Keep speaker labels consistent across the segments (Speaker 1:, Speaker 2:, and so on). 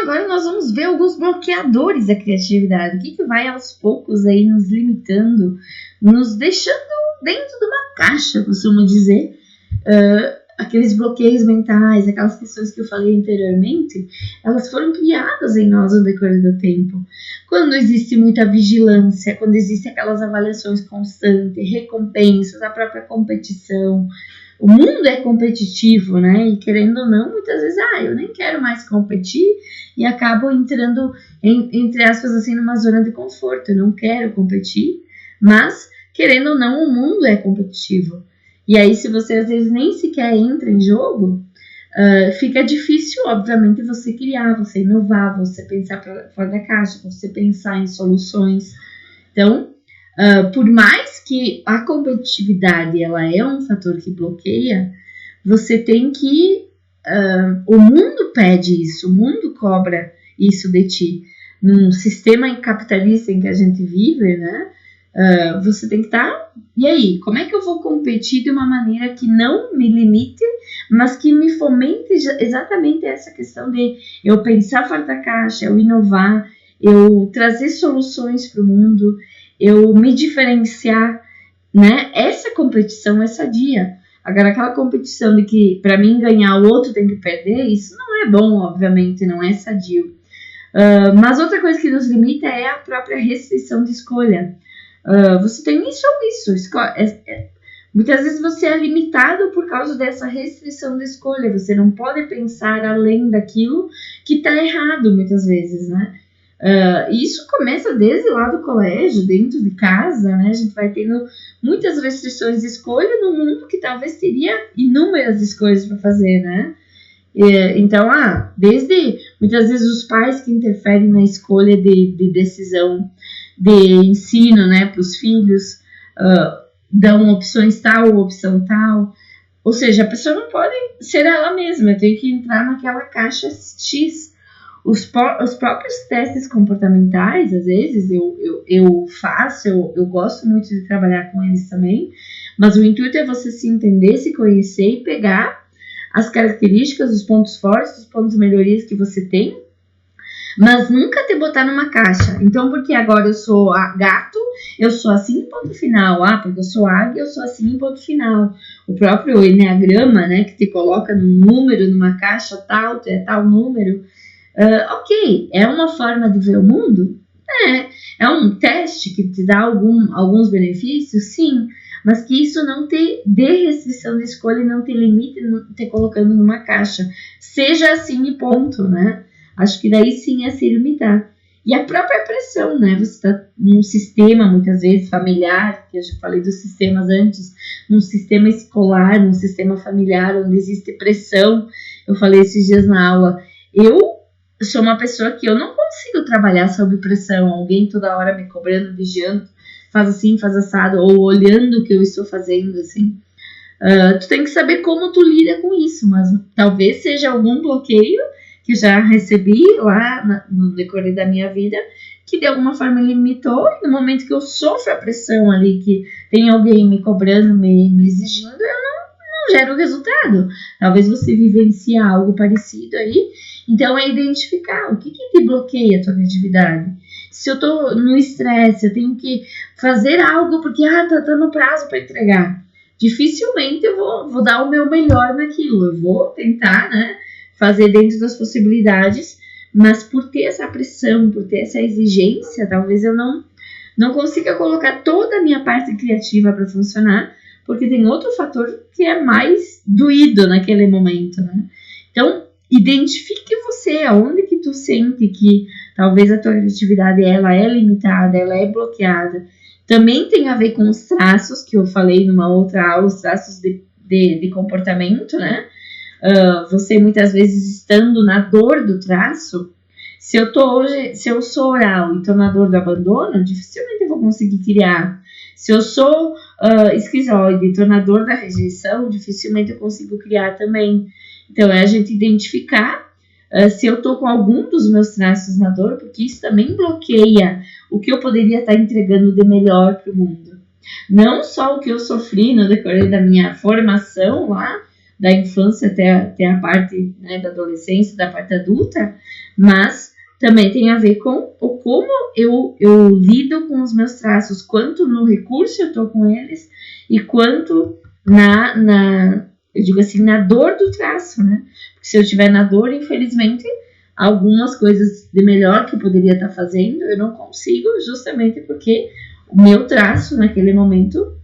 Speaker 1: agora nós vamos ver alguns bloqueadores da criatividade. O que vai aos poucos aí nos limitando, nos deixando dentro de uma caixa, costumo dizer. Aqueles bloqueios mentais, aquelas questões que eu falei anteriormente, elas foram criadas em nós no decorrer do tempo. Quando existe muita vigilância, quando existem aquelas avaliações constantes, recompensas, a própria competição. O mundo é competitivo, né? E querendo ou não, muitas vezes, eu nem quero mais competir e acabo entrando, entre aspas, assim, numa zona de conforto. Eu não quero competir, mas, querendo ou não, o mundo é competitivo. E aí, se você às vezes nem sequer entra em jogo, fica difícil, obviamente, você criar, você inovar, você pensar fora da caixa, você pensar em soluções. Então, por mais que a competitividade ela é um fator que bloqueia, você tem que... o mundo pede isso, o mundo cobra isso de ti. Num sistema capitalista em que a gente vive, né? Você tem que estar... E aí, como é que eu vou competir de uma maneira que não me limite, mas que me fomente exatamente essa questão de eu pensar fora da caixa, eu inovar, eu trazer soluções para o mundo, eu me diferenciar, né? Essa competição é sadia. Agora, aquela competição de que para mim ganhar o outro tem que perder, isso não é bom, obviamente, não é sadio. Mas outra coisa que nos limita é a própria restrição de escolha. Você tem isso ou isso. Muitas vezes você é limitado por causa dessa restrição de escolha. Você não pode pensar além daquilo que está errado, muitas vezes, né? Isso começa desde lá do colégio, dentro de casa, né? A gente vai tendo muitas restrições de escolha no mundo que talvez teria inúmeras escolhas para fazer, né? Então, desde muitas vezes os pais que interferem na escolha de decisão de ensino, né, para os filhos, dão opções tal ou opção tal. Ou seja, a pessoa não pode ser ela mesma, tem que entrar naquela caixa X. Os próprios testes comportamentais, às vezes, eu faço, eu gosto muito de trabalhar com eles também, mas o intuito é você se entender, se conhecer e pegar as características, os pontos fortes, os pontos de melhorias que você tem, mas nunca te botar numa caixa. Então, porque agora eu sou gato, eu sou assim, ponto final. Porque eu sou águia, eu sou assim, ponto final. O próprio Enneagrama, né, que te coloca num número, numa caixa tal, é tal número. Ok, é uma forma de ver o mundo? É um teste que te dá alguns benefícios? Sim, mas que isso não te dê restrição de escolha e não te limite te colocando numa caixa. Seja assim e ponto, né? Acho que daí sim é se limitar. E a própria pressão, né? Você está num sistema, muitas vezes, familiar, que eu já falei dos sistemas antes, num sistema escolar, num sistema familiar, onde existe pressão. Eu falei esses dias na aula, eu sou uma pessoa que eu não consigo trabalhar sob pressão, alguém toda hora me cobrando, vigiando, faz assim, faz assado, ou olhando o que eu estou fazendo, assim. Tu tem que saber como tu lida com isso, mas talvez seja algum bloqueio que já recebi lá no decorrer da minha vida, que de alguma forma limitou, e no momento que eu sofro a pressão ali, que tem alguém me cobrando, me exigindo, eu não gero resultado. Talvez você vivencie algo parecido aí. Então é identificar o que te bloqueia a tua criatividade. Se eu tô no estresse, eu tenho que fazer algo porque tá no prazo para entregar. Dificilmente eu vou dar o meu melhor naquilo. Eu vou tentar, né, fazer dentro das possibilidades, mas por ter essa pressão, por ter essa exigência, talvez eu não consiga colocar toda a minha parte criativa para funcionar, porque tem outro fator que é mais doído naquele momento, né? Então, identifique você, aonde que tu sente que talvez a tua criatividade ela é limitada, ela é bloqueada. Também tem a ver com os traços, que eu falei numa outra aula, os traços de comportamento, né? Você muitas vezes estando na dor do traço, se eu sou oral e estou na dor do abandono, dificilmente eu vou conseguir criar. Se eu sou esquizoide e estou na dor da rejeição, dificilmente eu consigo criar também. Então é a gente identificar se eu estou com algum dos meus traços na dor, porque isso também bloqueia o que eu poderia estar entregando de melhor para o mundo. Não só o que eu sofri no decorrer da minha formação lá, da infância até a parte, né, da adolescência, da parte adulta, mas também tem a ver com o como eu lido com os meus traços, quanto no recurso eu estou com eles e quanto eu digo assim, na dor do traço, né? Porque se eu estiver na dor, infelizmente, algumas coisas de melhor que eu poderia estar fazendo, eu não consigo, justamente porque o meu traço naquele momento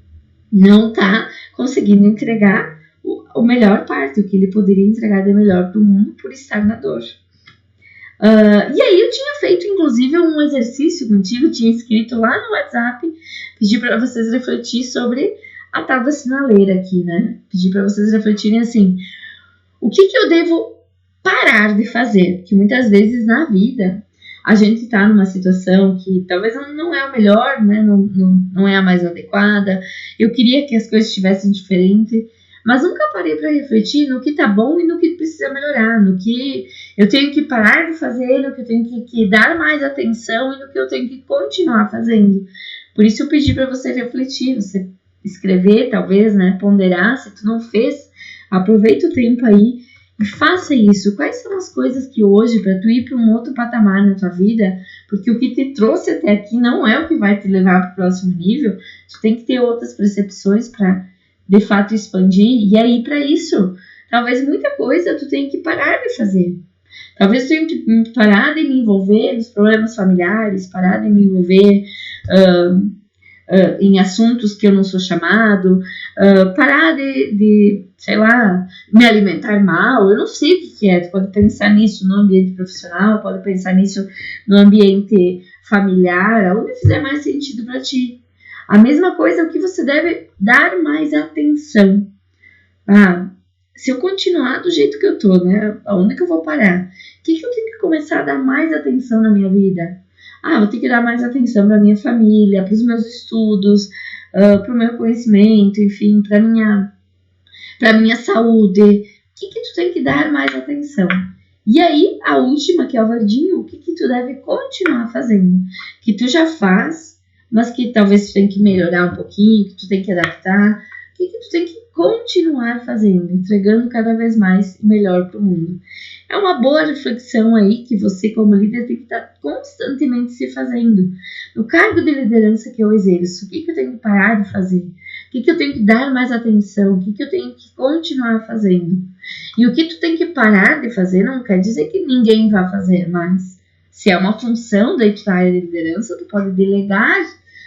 Speaker 1: não está conseguindo entregar o melhor parte, o que ele poderia entregar de melhor para o mundo por estar na dor. E aí eu tinha feito, inclusive, um exercício contigo, tinha escrito lá no WhatsApp, pedi para vocês refletir sobre a tal da sinaleira aqui, né? Pedi para vocês refletirem assim, o que eu devo parar de fazer? Que muitas vezes na vida a gente está numa situação que talvez não é a melhor, né? Não é a mais adequada. Eu queria que as coisas estivessem diferentes, mas nunca parei para refletir no que tá bom e no que precisa melhorar, no que eu tenho que parar de fazer, no que eu tenho que dar mais atenção e no que eu tenho que continuar fazendo. Por isso eu pedi para você refletir, você escrever, talvez, né? Ponderar, se tu não fez, aproveita o tempo aí e faça isso. Quais são as coisas que hoje, para tu ir para um outro patamar na tua vida, porque o que te trouxe até aqui não é o que vai te levar para o próximo nível, tu tem que ter outras percepções para de fato expandir, e aí para isso, talvez muita coisa tu tenha que parar de fazer. Talvez eu tenha que parar de me envolver nos problemas familiares, parar de me envolver em assuntos que eu não sou chamado, parar de, sei lá, me alimentar mal, eu não sei o que é, tu pode pensar nisso no ambiente profissional, pode pensar nisso no ambiente familiar, aonde fizer mais sentido para ti. A mesma coisa é o que você deve dar mais atenção. Se eu continuar do jeito que eu tô, né? Aonde que eu vou parar? O que eu tenho que começar a dar mais atenção na minha vida? Vou ter que dar mais atenção para minha família, para os meus estudos, para o meu conhecimento, enfim, para minha saúde. O que tu tem que dar mais atenção? E aí, a última, que é o verdinho, o que tu deve continuar fazendo? Que tu já faz, mas que talvez tu tenha que melhorar um pouquinho, que tu tem que adaptar. O que tu tem que continuar fazendo, entregando cada vez mais e melhor para o mundo. É uma boa reflexão aí que você, como líder, tem que estar constantemente se fazendo. No cargo de liderança que eu exerço, o que eu tenho que parar de fazer? O que eu tenho que dar mais atenção? O que eu tenho que continuar fazendo? E o que tu tem que parar de fazer não quer dizer que ninguém vai fazer mais. Se é uma função da área de liderança, tu pode delegar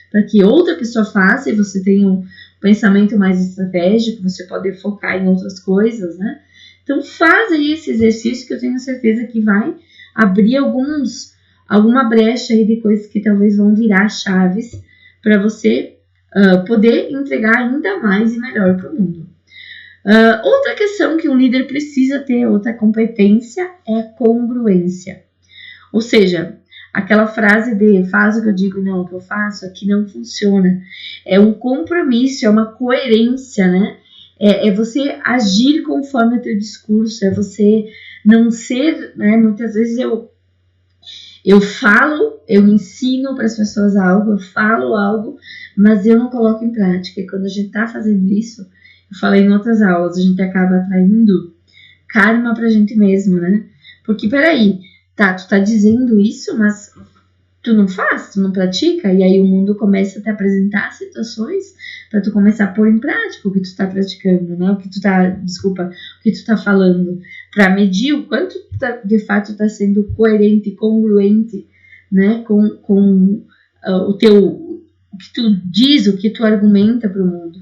Speaker 1: para que outra pessoa faça e você tenha um pensamento mais estratégico, você pode focar em outras coisas, né? Então faz aí esse exercício que eu tenho certeza que vai abrir alguma brecha aí de coisas que talvez vão virar chaves para você poder entregar ainda mais e melhor para o mundo. Outra questão que um líder precisa ter, outra competência, é a congruência. Ou seja, aquela frase de faz o que eu digo, não o que eu faço, aqui não funciona. É um compromisso, é uma coerência, né? É você agir conforme o teu discurso, é você não ser, né? Muitas vezes eu falo, eu ensino para as pessoas algo, eu falo algo, mas eu não coloco em prática. E quando a gente está fazendo isso, eu falei em outras aulas, a gente acaba atraindo karma pra gente mesmo, né? Porque, peraí, tu tá dizendo isso, mas tu não faz, tu não pratica, e aí o mundo começa a te apresentar situações para tu começar a pôr em prática o que tu tá praticando, né? O que tu tá falando, para medir o quanto tu de fato tá sendo coerente, congruente, né? Com o que tu diz, o que tu argumenta para o mundo.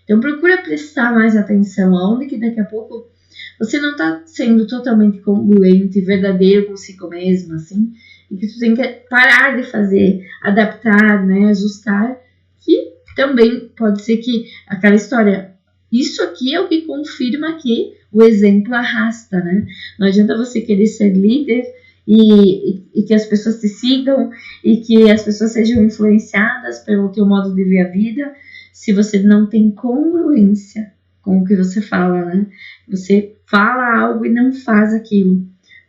Speaker 1: Então procura prestar mais atenção aonde que daqui a pouco você não está sendo totalmente congruente, verdadeiro consigo mesmo, assim, e que tu tem que parar de fazer, adaptar, né, ajustar, que também pode ser que aquela história, isso aqui é o que confirma que o exemplo arrasta, né? Não adianta você querer ser líder e que as pessoas te sigam e que as pessoas sejam influenciadas pelo teu modo de ver a vida, se você não tem congruência com o que você fala, né? Você fala algo e não faz aquilo.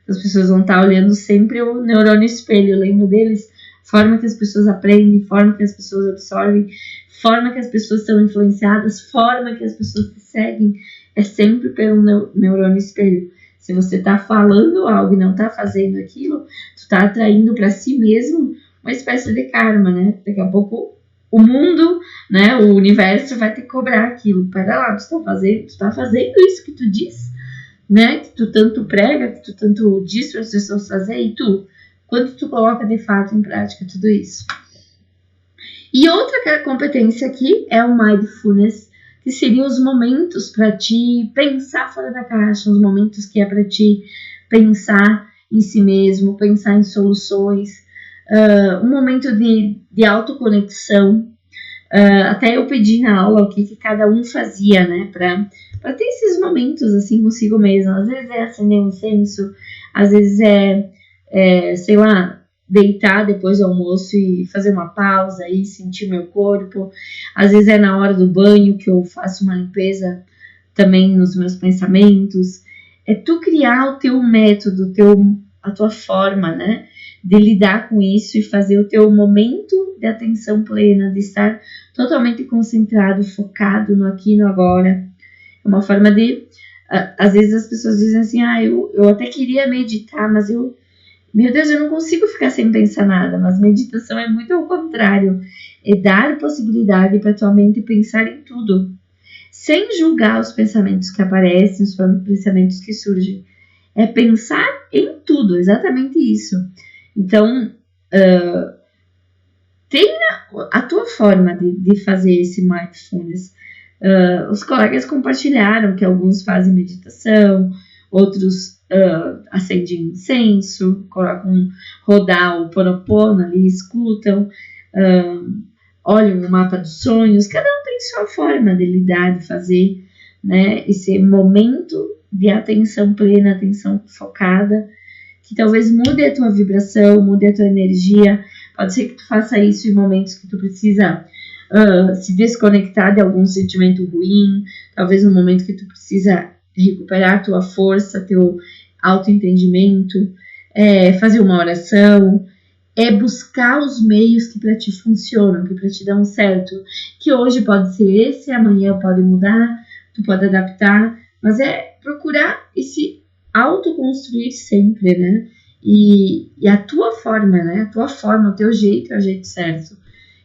Speaker 1: As pessoas vão estar olhando sempre o neurônio espelho, lembra deles? Forma que as pessoas aprendem, forma que as pessoas absorvem, forma que as pessoas são influenciadas, forma que as pessoas te seguem. é sempre pelo neurônio espelho. Se você está falando algo e não está fazendo aquilo, tu está atraindo para si mesmo uma espécie de karma, né? Daqui a pouco o mundo, né, o universo vai te cobrar aquilo. Pera lá, tu tá fazendo isso que tu diz, né? Que tu tanto prega, que tu tanto diz para as pessoas fazer, e tu, quanto tu coloca de fato em prática tudo isso. E outra competência aqui é o mindfulness, que seriam os momentos para te pensar fora da caixa, os momentos que é para te pensar em si mesmo, pensar em soluções, um momento de autoconexão. Até eu pedi na aula o que cada um fazia, né, para ter esses momentos assim consigo mesmo. Às vezes é acender um incenso, às vezes sei lá, deitar depois do almoço e fazer uma pausa e sentir meu corpo. Às vezes é na hora do banho que eu faço uma limpeza também nos meus pensamentos. É tu criar o teu método, a tua forma, né, de lidar com isso e fazer o teu momento de atenção plena, de estar totalmente concentrado, focado no aqui e no agora. É uma forma de... Às vezes as pessoas dizem assim, eu até queria meditar, mas meu Deus, eu não consigo ficar sem pensar nada. Mas meditação é muito ao contrário. É dar possibilidade para tua mente pensar em tudo, sem julgar os pensamentos que aparecem, os pensamentos que surgem. É pensar em tudo, exatamente isso. Então, tenha a tua forma de fazer esse mindfulness. Os colegas compartilharam que alguns fazem meditação, outros acendem incenso, colocam rodar o Ho'oponopono ali, escutam, olham o mapa dos sonhos. Cada um tem sua forma de lidar, de fazer, né, esse momento de atenção plena, atenção focada, que talvez mude a tua vibração, mude a tua energia. Pode ser que tu faça isso em momentos que tu precisa se desconectar de algum sentimento ruim, talvez no momento que tu precisa recuperar a tua força, teu autoentendimento, fazer uma oração, buscar os meios que para ti funcionam, que para ti dão certo, que hoje pode ser esse, amanhã pode mudar, tu pode adaptar, mas é procurar esse autoconstruir sempre, né? E a tua forma, né? A tua forma, o teu jeito é o jeito certo.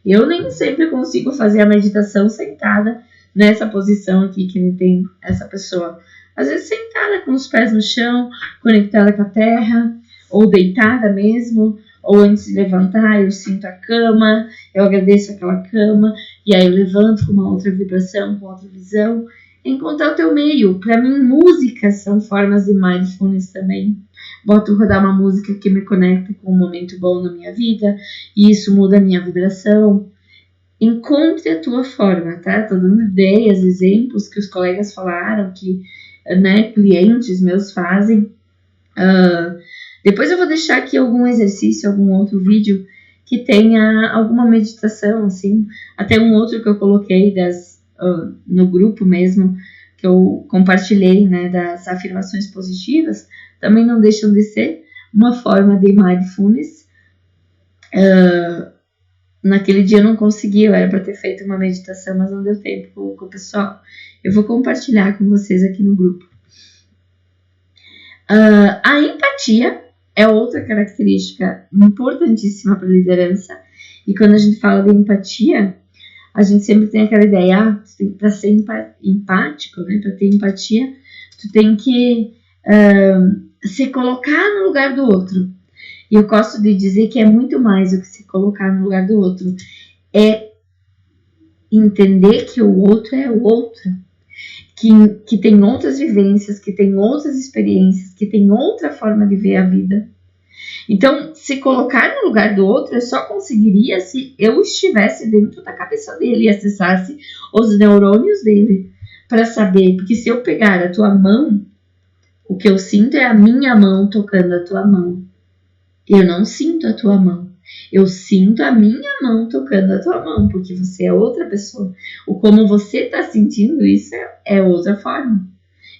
Speaker 1: Eu nem sempre consigo fazer a meditação sentada nessa posição aqui que me tem essa pessoa. Às vezes sentada com os pés no chão, conectada com a terra, ou deitada mesmo, ou antes de levantar eu sinto a cama, eu agradeço aquela cama, e aí eu levanto com uma outra vibração, com outra visão. Encontrar o teu meio. Para mim, músicas são formas de mindfulness também. Boto rodar uma música que me conecta com um momento bom na minha vida, e isso muda a minha vibração. Encontre a tua forma, tá? Tô dando ideias, exemplos que os colegas falaram, que, né, clientes meus fazem. Depois eu vou deixar aqui algum exercício, algum outro vídeo que tenha alguma meditação, assim. Até um outro que eu coloquei no grupo mesmo, que eu compartilhei, né, das afirmações positivas, também não deixam de ser uma forma de mindfulness. Naquele dia eu não consegui, eu era para ter feito uma meditação, mas não deu tempo com o pessoal. Eu vou compartilhar com vocês aqui no grupo. A empatia é outra característica importantíssima para a liderança. E quando a gente fala de empatia, a gente sempre tem aquela ideia, para ser empático, né, para ter empatia, tu tem que se colocar no lugar do outro. E eu gosto de dizer que é muito mais do que se colocar no lugar do outro. É entender que o outro é o outro. Que tem outras vivências, que tem outras experiências, que tem outra forma de ver a vida. Então, se colocar no lugar do outro, eu só conseguiria se eu estivesse dentro da cabeça dele e acessasse os neurônios dele para saber. Porque se eu pegar a tua mão, o que eu sinto é a minha mão tocando a tua mão. Eu não sinto a tua mão. Eu sinto a minha mão tocando a tua mão, porque você é outra pessoa. O como você está sentindo isso é outra forma.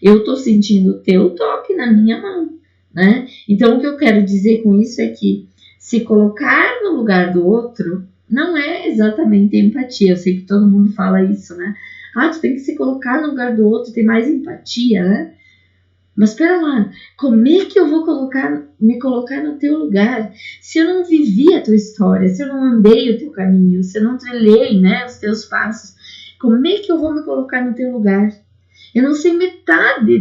Speaker 1: Eu estou sentindo o teu toque na minha mão, né? Então, o que eu quero dizer com isso é que se colocar no lugar do outro não é exatamente empatia. Eu sei que todo mundo fala isso, né? tu tem que se colocar no lugar do outro, ter mais empatia, né? Mas espera lá, como é que eu vou me colocar no teu lugar se eu não vivi a tua história, se eu não andei o teu caminho, se eu não trilhei, né, os teus passos? Como é que eu vou me colocar no teu lugar? Eu não sei metade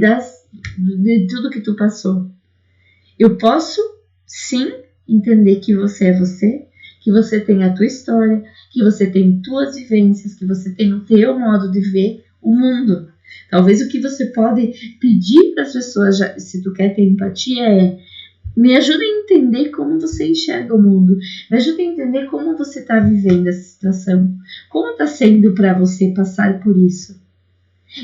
Speaker 1: de tudo que tu passou. Eu posso, sim, entender que você é você, que você tem a tua história, que você tem tuas vivências, que você tem o teu modo de ver o mundo. Talvez o que você pode pedir para as pessoas, se tu quer ter empatia, é: me ajuda a entender como você enxerga o mundo, me ajuda a entender como você está vivendo essa situação, como está sendo para você passar por isso.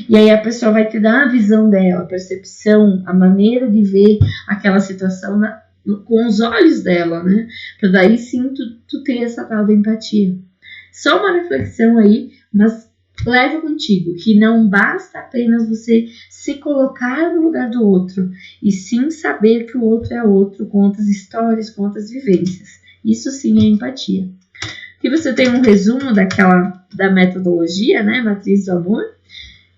Speaker 1: E aí a pessoa vai te dar a visão dela, a percepção, a maneira de ver aquela situação com os olhos dela, né? Para daí sim tu ter essa tal de empatia. Só uma reflexão aí, mas leva contigo que não basta apenas você se colocar no lugar do outro, e sim saber que o outro é outro, com outras histórias, com outras vivências. Isso sim é empatia. Aqui você tem um resumo da metodologia, né? Matriz do amor,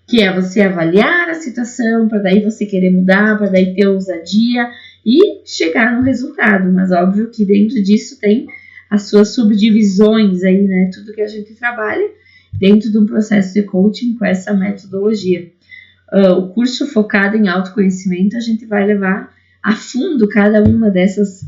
Speaker 1: que é você avaliar a situação, para daí você querer mudar, para daí ter ousadia e chegar no resultado. Mas óbvio que dentro disso tem as suas subdivisões aí, né? Tudo que a gente trabalha dentro de um processo de coaching com essa metodologia. O curso focado em autoconhecimento, a gente vai levar a fundo cada uma dessas,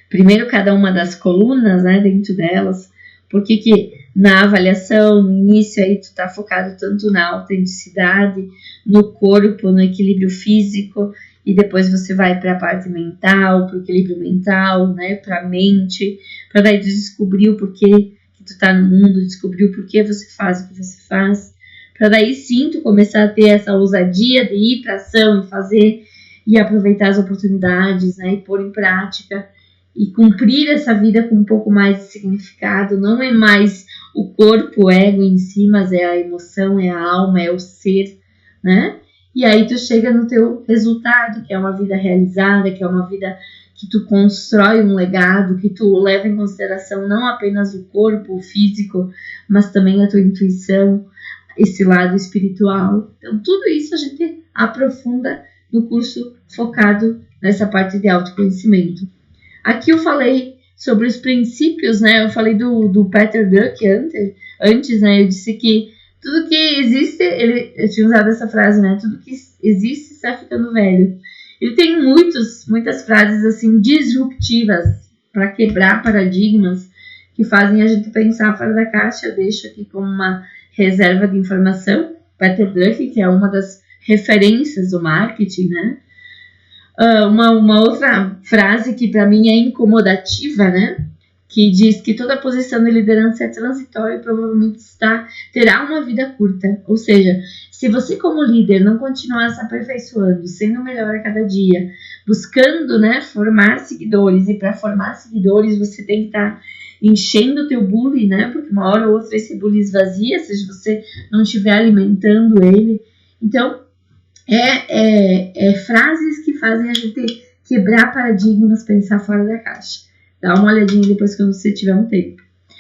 Speaker 1: primeiro cada uma das colunas, né, dentro delas, porque que na avaliação, no início aí tu tá focado tanto na autenticidade, no corpo, no equilíbrio físico, e depois você vai para a parte mental, para o equilíbrio mental, né, para a mente, para daí tu descobrir o porquê que tu tá no mundo, descobrir o porquê você faz o que você faz, para daí sim tu começar a ter essa ousadia de ir para ação e fazer e aproveitar as oportunidades, né, e pôr em prática e cumprir essa vida com um pouco mais de significado. Não é mais o corpo, o ego em si, mas é a emoção, é a alma, é o ser, né? E aí tu chega no teu resultado, que é uma vida realizada, que é uma vida que tu constrói um legado, que tu leva em consideração não apenas o corpo, o físico, mas também a tua intuição, esse lado espiritual. Então tudo isso a gente aprofunda no curso focado nessa parte de autoconhecimento. Aqui eu falei sobre os princípios, né? Eu falei do Peter Drucker antes, né? Eu disse que tudo que existe, eu tinha usado essa frase, né? Tudo que existe está ficando velho. Ele tem muitas frases assim disruptivas para quebrar paradigmas que fazem a gente pensar fora da caixa. Eu deixo aqui como uma reserva de informação. Peter Drucker, que é uma das referências do marketing, né? Uma outra frase que para mim é incomodativa, né? Que diz que toda posição de liderança é transitória e provavelmente terá uma vida curta. Ou seja, se você como líder não continuar se aperfeiçoando, sendo melhor a cada dia, buscando, né, formar seguidores, e para formar seguidores você tem que estar enchendo o teu bully, né? Porque uma hora ou outra esse bully esvazia se você não estiver alimentando ele. Então, frases que fazem a gente quebrar paradigmas, pensar fora da caixa. Dá uma olhadinha depois quando você tiver um tempo.